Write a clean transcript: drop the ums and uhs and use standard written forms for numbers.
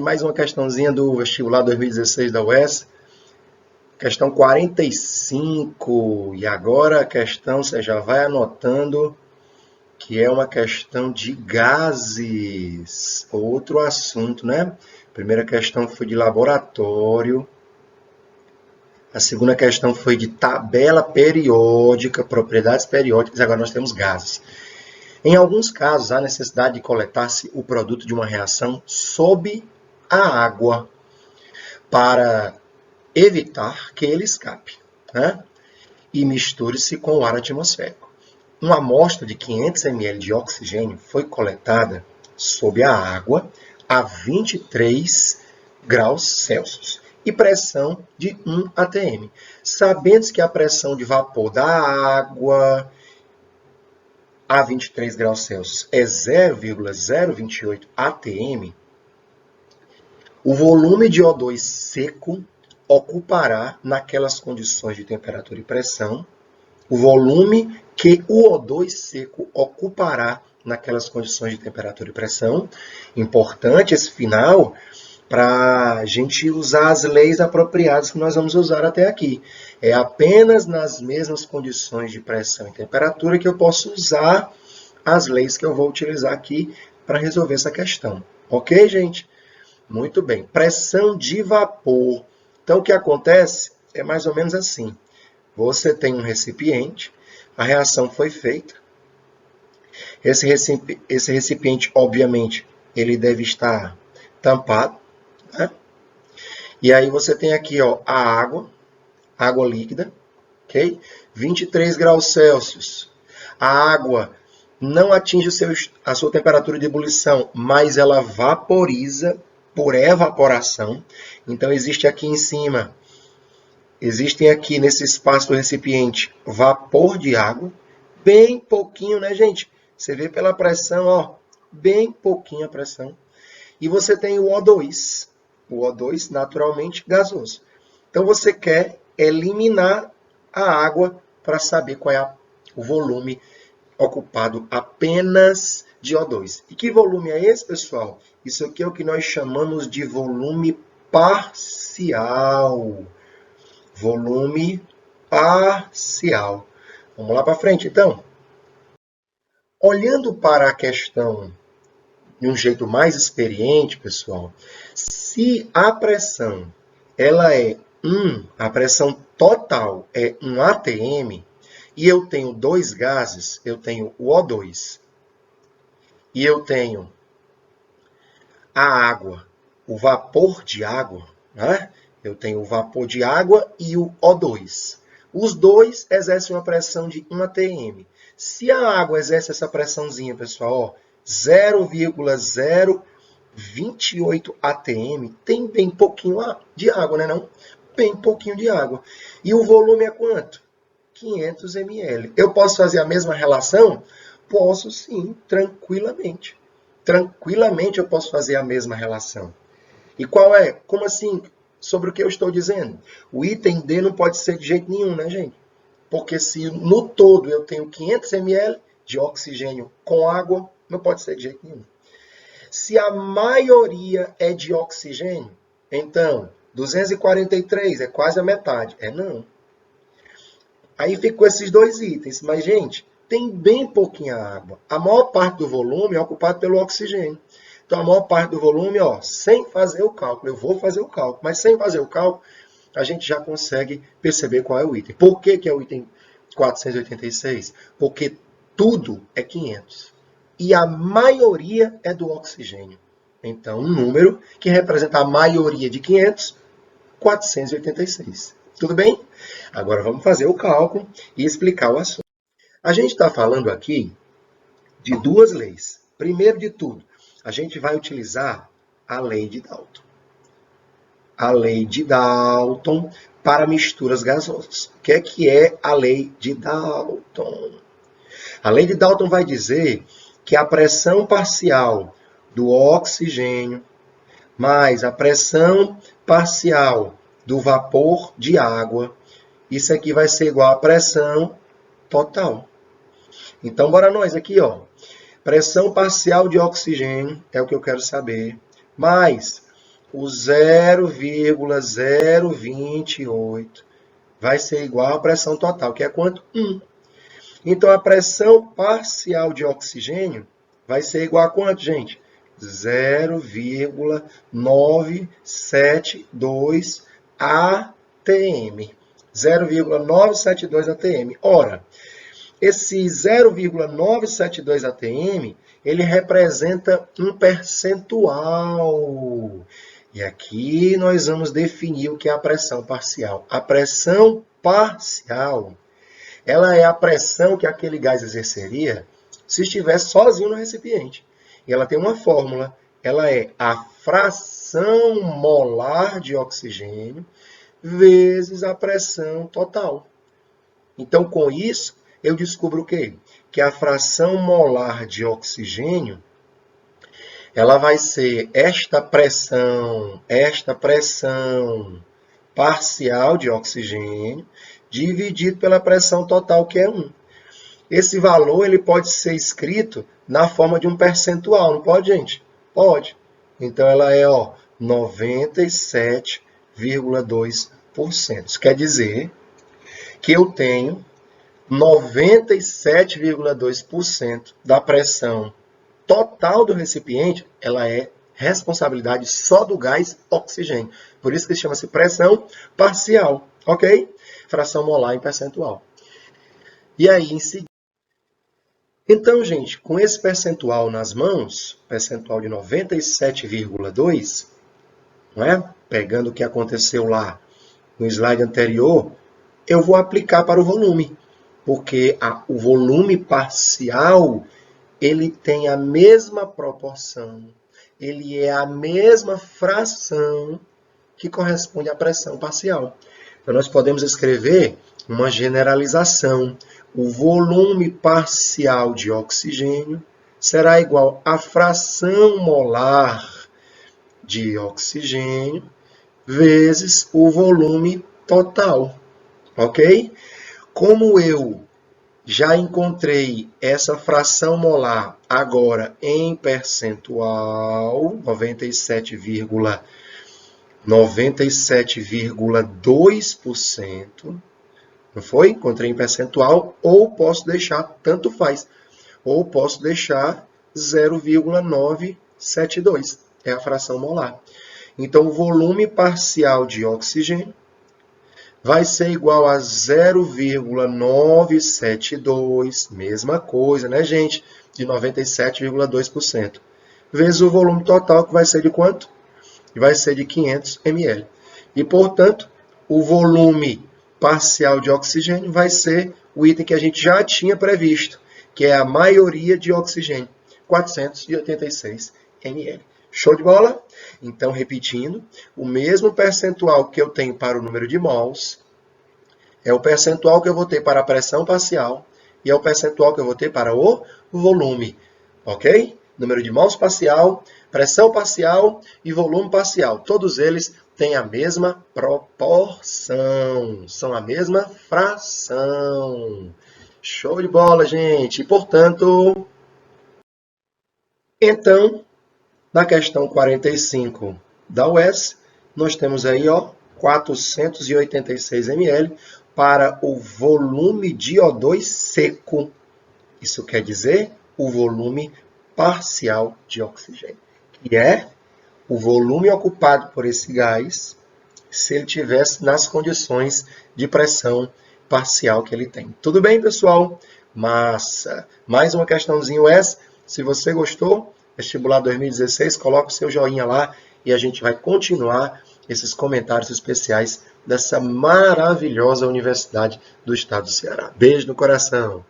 mais uma questãozinha do vestibular 2016 da UES. Questão 45. E agora a questão, você já vai anotando, que é uma questão de gases. Outro assunto, né? A primeira questão foi de laboratório. A segunda questão foi de tabela periódica, propriedades periódicas. Agora nós temos gases. Em alguns casos, há necessidade de coletar-se o produto de uma reação sob a água para evitar que ele escape, né? E misture-se com o ar atmosférico. Uma amostra de 500 ml de oxigênio foi coletada sob a água a 23 graus Celsius e pressão de 1 atm. Sabendo que a pressão de vapor da água a 23 graus Celsius é 0,028 atm, o volume de O2 seco ocupará, naquelas condições de temperatura e pressão, o volume que o O2 seco ocupará naquelas condições de temperatura e pressão. Importante esse final para a gente usar as leis apropriadas que nós vamos usar até aqui. É apenas nas mesmas condições de pressão e temperatura que eu posso usar as leis que eu vou utilizar aqui para resolver essa questão. Ok, gente? Muito bem. Pressão de vapor. Então, o que acontece é mais ou menos assim. Você tem um recipiente, a reação foi feita. Esse recipiente, obviamente, ele deve estar tampado, né? E aí você tem aqui, ó, a água líquida, ok? 23 graus Celsius. A água não atinge a sua temperatura de ebulição, mas ela vaporiza por evaporação. Então, existem aqui nesse espaço do recipiente vapor de água, bem pouquinho, né, gente? Você vê pela pressão, ó, bem pouquinho a pressão. E você tem o O2. O O2, naturalmente, gasoso. Então, você quer eliminar a água para saber qual é o volume ocupado apenas de O2. E que volume é esse, pessoal? Isso aqui é o que nós chamamos de volume parcial. Volume parcial. Vamos lá para frente, então. Olhando para a questão de um jeito mais experiente, pessoal, se a pressão a pressão total é 1 atm, e eu tenho dois gases, eu tenho o O2 e eu tenho a água, o vapor de água, né? Eu tenho o vapor de água e o O2. Os dois exercem uma pressão de 1 atm. Se a água exerce essa pressãozinha, pessoal, 0,028 atm, tem bem pouquinho de água, né não? Bem pouquinho de água. E o volume é quanto? 500 ml. Eu posso fazer a mesma relação? Posso sim, tranquilamente. Tranquilamente eu posso fazer a mesma relação. E qual é? Como assim? Sobre o que eu estou dizendo? O item D não pode ser de jeito nenhum, né, gente? Porque se no todo eu tenho 500 ml de oxigênio com água, não pode ser de jeito nenhum. Se a maioria é de oxigênio, então 243 é quase a metade. Não. Aí ficou esses dois itens. Mas, gente, tem bem pouquinha água. A maior parte do volume é ocupado pelo oxigênio. Então, a maior parte do volume, ó, sem fazer o cálculo. Eu vou fazer o cálculo, mas sem fazer o cálculo, a gente já consegue perceber qual é o item. Por que é o item 486? Porque tudo é 500. E a maioria é do oxigênio. Então, um número que representa a maioria de 500, 486. Tudo bem? Agora vamos fazer o cálculo e explicar o assunto. A gente está falando aqui de duas leis. Primeiro de tudo, a gente vai utilizar a lei de Dalton. A lei de Dalton para misturas gasosas. O que é a lei de Dalton? A lei de Dalton vai dizer que a pressão parcial do oxigênio mais a pressão parcial do vapor de água, isso aqui vai ser igual à pressão total. Então, bora nós aqui, ó. Pressão parcial de oxigênio é o que eu quero saber, mais o 0,028 vai ser igual à pressão total, que é quanto? 1. Então, a pressão parcial de oxigênio vai ser igual a quanto, gente? 0,972 atm. 0,972 atm. Ora, esse 0,972 atm, ele representa um percentual. E aqui nós vamos definir o que é a pressão parcial. A pressão parcial, ela é a pressão que aquele gás exerceria se estivesse sozinho no recipiente. E ela tem uma fórmula. Ela é a fração molar de oxigênio vezes a pressão total. Então, com isso, eu descubro o quê? Que a fração molar de oxigênio, ela vai ser esta pressão parcial de oxigênio, dividido pela pressão total, que é 1. Esse valor ele pode ser escrito na forma de um percentual, não pode, gente? Pode. Então, ela é 97,2%. Isso quer dizer que eu tenho 97,2% da pressão total do recipiente, ela é responsabilidade só do gás oxigênio. Por isso que chama-se pressão parcial, ok? Fração molar em percentual. E aí, em seguida... Então, gente, com esse percentual nas mãos, percentual de 97,2%, não é? Pegando o que aconteceu lá no slide anterior, eu vou aplicar para o volume. Porque o volume parcial, ele tem a mesma proporção, ele é a mesma fração que corresponde à pressão parcial. Então, nós podemos escrever uma generalização. O volume parcial de oxigênio será igual à fração molar de oxigênio vezes o volume total. Ok? Como eu já encontrei essa fração molar agora em percentual, 97,2%, não foi? Encontrei em percentual, ou posso deixar, tanto faz, ou posso deixar 0,972, é a fração molar. Então, o volume parcial de oxigênio vai ser igual a 0,972, mesma coisa, né, gente? De 97,2%. Vezes o volume total, que vai ser de quanto? Vai ser de 500 ml. E, portanto, o volume parcial de oxigênio vai ser o item que a gente já tinha previsto, que é a maioria de oxigênio, 486 ml. Show de bola? Então, repetindo, o mesmo percentual que eu tenho para o número de mols é o percentual que eu vou ter para a pressão parcial e é o percentual que eu vou ter para o volume. Ok? Número de mols parcial, pressão parcial e volume parcial. Todos eles têm a mesma proporção, são a mesma fração. Show de bola, gente! E, portanto, então, na questão 45 da UES, nós temos aí 486 ml para o volume de O2 seco. Isso quer dizer o volume parcial de oxigênio, que é o volume ocupado por esse gás se ele tivesse nas condições de pressão parcial que ele tem. Tudo bem, pessoal? Massa! Mais uma questãozinha UES. Se você gostou, Vestibular 2016, coloca o seu joinha lá e a gente vai continuar esses comentários especiais dessa maravilhosa universidade do estado do Ceará. Beijo no coração!